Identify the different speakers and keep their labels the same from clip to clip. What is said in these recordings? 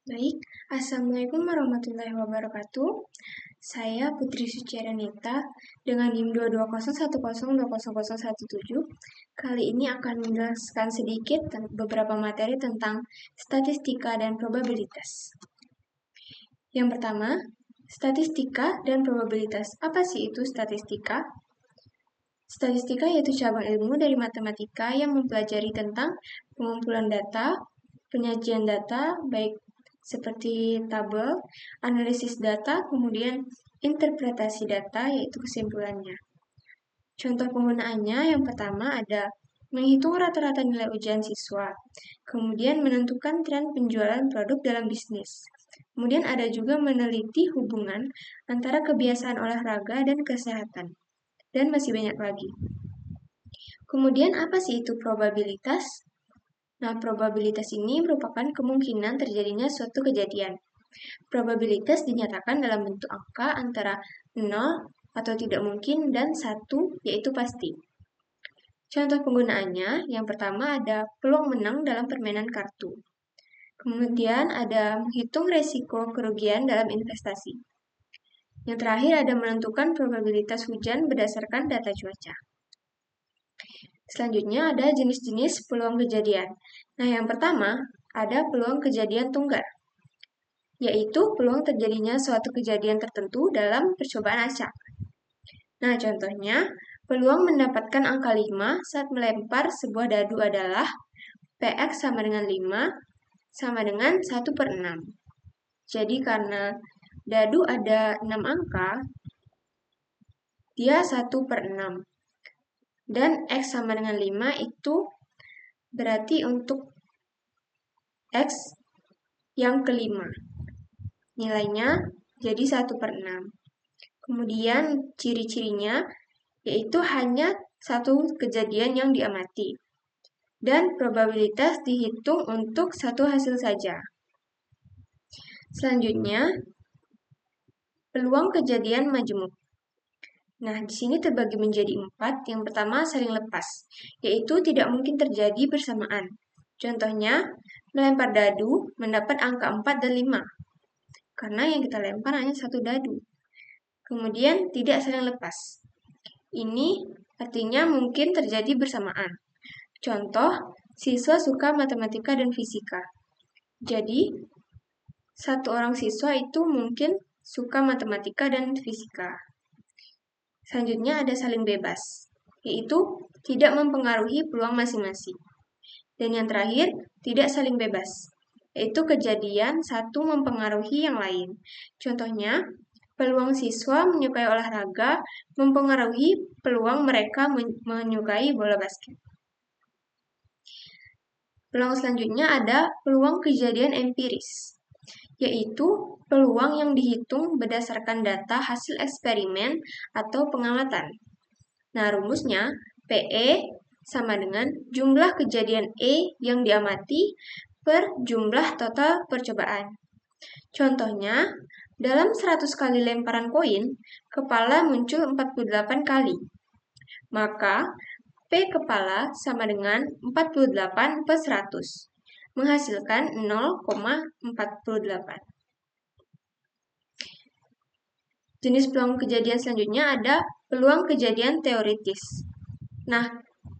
Speaker 1: Baik, Assalamualaikum warahmatullahi wabarakatuh. Saya Putri Suciaranita dengan NIM 22010200017. Kali ini akan menjelaskan sedikit beberapa materi tentang statistika dan probabilitas. Yang pertama, statistika dan probabilitas. Apa sih itu statistika? Statistika yaitu cabang ilmu dari matematika yang mempelajari tentang pengumpulan data, penyajian data, baik seperti tabel, analisis data, kemudian interpretasi data, yaitu kesimpulannya. Contoh penggunaannya yang pertama ada menghitung rata-rata nilai ujian siswa, kemudian menentukan tren penjualan produk dalam bisnis. Kemudian ada juga meneliti hubungan antara kebiasaan olahraga dan kesehatan. Dan masih banyak lagi. Kemudian apa sih itu probabilitas? Nah, probabilitas ini merupakan kemungkinan terjadinya suatu kejadian. Probabilitas dinyatakan dalam bentuk angka antara 0 atau tidak mungkin dan 1, yaitu pasti. Contoh penggunaannya, yang pertama ada peluang menang dalam permainan kartu. Kemudian ada menghitung resiko kerugian dalam investasi. Yang terakhir ada menentukan probabilitas hujan berdasarkan data cuaca. Selanjutnya ada jenis-jenis peluang kejadian. Nah, yang pertama ada peluang kejadian tunggal, yaitu peluang terjadinya suatu kejadian tertentu dalam percobaan acak. Nah, contohnya, peluang mendapatkan angka 5 saat melempar sebuah dadu adalah Px sama dengan 5 sama dengan 1/6. Jadi karena dadu ada 6 angka, dia 1/6. Dan X sama dengan 5 itu berarti untuk X yang kelima. Nilainya jadi 1/6. Kemudian ciri-cirinya yaitu hanya satu kejadian yang diamati. Dan probabilitas dihitung untuk satu hasil saja. Selanjutnya, peluang kejadian majemuk. Nah, di sini terbagi menjadi 4. Yang pertama saling lepas, yaitu tidak mungkin terjadi bersamaan. Contohnya, melempar dadu mendapat angka 4 dan 5. Karena yang kita lempar hanya satu dadu. Kemudian tidak saling lepas. Ini artinya mungkin terjadi bersamaan. Contoh, siswa suka matematika dan fisika. Jadi, satu orang siswa itu mungkin suka matematika dan fisika. Selanjutnya ada saling bebas, yaitu tidak mempengaruhi peluang masing-masing. Dan yang terakhir, tidak saling bebas, yaitu kejadian satu mempengaruhi yang lain. Contohnya, peluang siswa menyukai olahraga mempengaruhi peluang mereka menyukai bola basket. Peluang selanjutnya ada peluang kejadian empiris, yaitu peluang yang dihitung berdasarkan data hasil eksperimen atau pengamatan. Nah, rumusnya PE sama dengan jumlah kejadian E yang diamati per jumlah total percobaan. Contohnya, dalam 100 kali lemparan koin, kepala muncul 48 kali. Maka, P kepala sama dengan 48 per 100, menghasilkan 0,48. Jenis peluang kejadian selanjutnya ada peluang kejadian teoritis. Nah,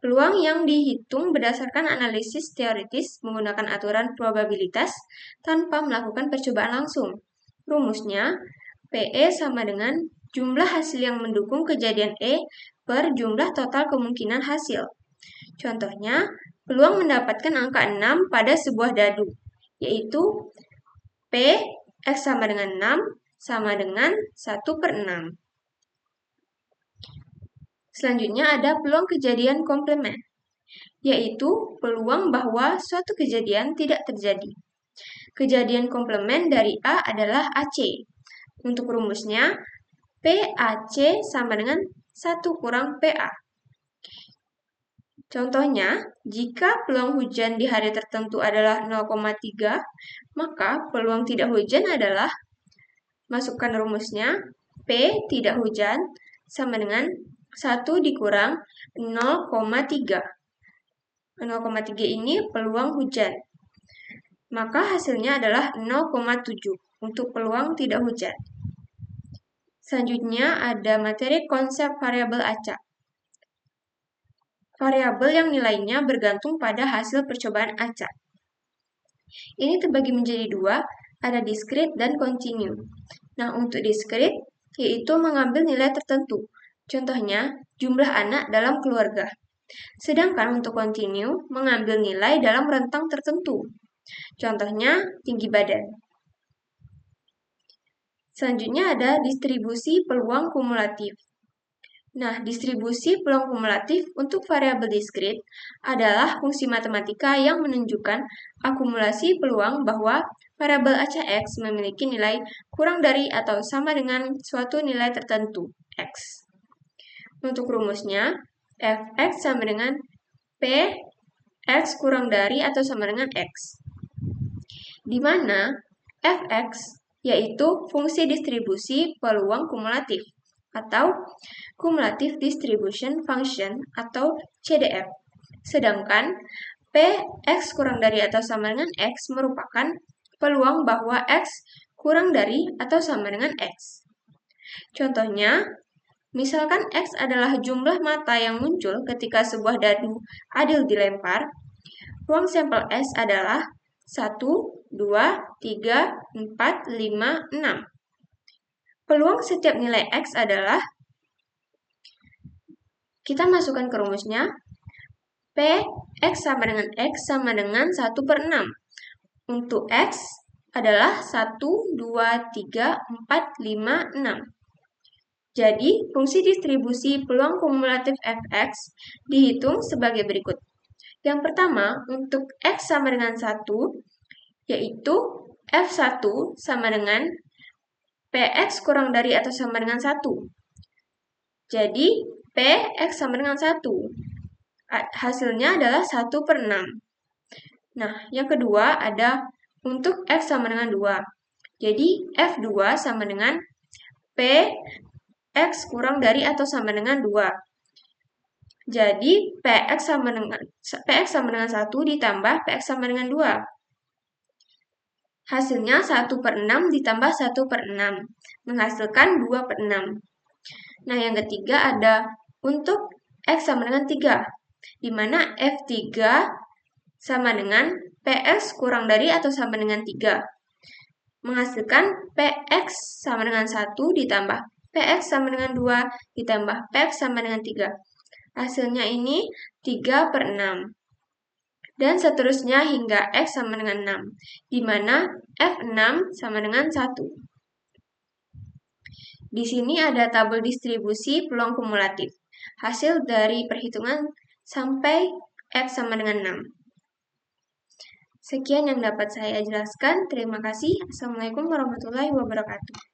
Speaker 1: peluang yang dihitung berdasarkan analisis teoritis menggunakan aturan probabilitas tanpa melakukan percobaan langsung. Rumusnya, PE sama dengan jumlah hasil yang mendukung kejadian E per jumlah total kemungkinan hasil. Contohnya, peluang mendapatkan angka 6 pada sebuah dadu, yaitu P X sama dengan 6 sama dengan 1/6. Selanjutnya ada peluang kejadian komplement, yaitu peluang bahwa suatu kejadian tidak terjadi. Kejadian komplement dari A adalah AC. Untuk rumusnya, PAC sama dengan 1 kurang PA. Contohnya, jika peluang hujan di hari tertentu adalah 0,3, maka peluang tidak hujan adalah, masukkan rumusnya, P tidak hujan sama dengan 1 dikurang 0,3. 0,3 ini peluang hujan. maka hasilnya adalah 0,7 untuk peluang tidak hujan. Selanjutnya ada materi konsep variabel acak. Variabel yang nilainya bergantung pada hasil percobaan acak. Ini terbagi menjadi dua, ada diskrit dan kontinu. Nah, untuk diskrit, yaitu mengambil nilai tertentu. Contohnya, jumlah anak dalam keluarga. Sedangkan untuk kontinu, mengambil nilai dalam rentang tertentu. Contohnya, tinggi badan. Selanjutnya ada distribusi peluang kumulatif. Nah, distribusi peluang kumulatif untuk variabel diskrit adalah fungsi matematika yang menunjukkan akumulasi peluang bahwa variabel acak X memiliki nilai kurang dari atau sama dengan suatu nilai tertentu, X. Untuk rumusnya, Fx sama dengan P X kurang dari atau sama dengan X. Di mana Fx yaitu fungsi distribusi peluang kumulatif atau Cumulative Distribution Function atau CDF. Sedangkan Px kurang dari atau sama dengan X merupakan peluang bahwa X kurang dari atau sama dengan X. Contohnya, misalkan X adalah jumlah mata yang muncul ketika sebuah dadu adil dilempar, ruang sampel S adalah 1, 2, 3, 4, 5, 6. Peluang setiap nilai X adalah, kita masukkan ke rumusnya, P X sama dengan X sama dengan 1/6. Untuk X adalah 1, 2, 3, 4, 5, 6. Jadi, fungsi distribusi peluang kumulatif Fx dihitung sebagai berikut. Yang pertama, untuk X sama dengan 1, yaitu F1 sama dengan Px kurang dari atau sama dengan 1. Jadi, Px sama dengan 1. Hasilnya adalah 1/6. Nah, yang kedua ada untuk F sama dengan 2. Jadi, F2 sama dengan Px kurang dari atau sama dengan 2. Jadi, Px sama dengan 1 ditambah Px sama dengan 2. Hasilnya 1/6 ditambah 1/6, menghasilkan 2/6. Nah, yang ketiga ada untuk X sama dengan 3, di mana F3 sama dengan Px kurang dari atau sama dengan 3. Menghasilkan Px sama dengan 1 ditambah Px sama dengan 2 ditambah Px sama dengan 3. Hasilnya ini 3/6. Dan seterusnya hingga X sama dengan 6, di mana F6 sama dengan 1. Di sini ada tabel distribusi peluang kumulatif, hasil dari perhitungan sampai X sama dengan 6. Sekian yang dapat saya jelaskan. Terima kasih. Assalamualaikum warahmatullahi wabarakatuh.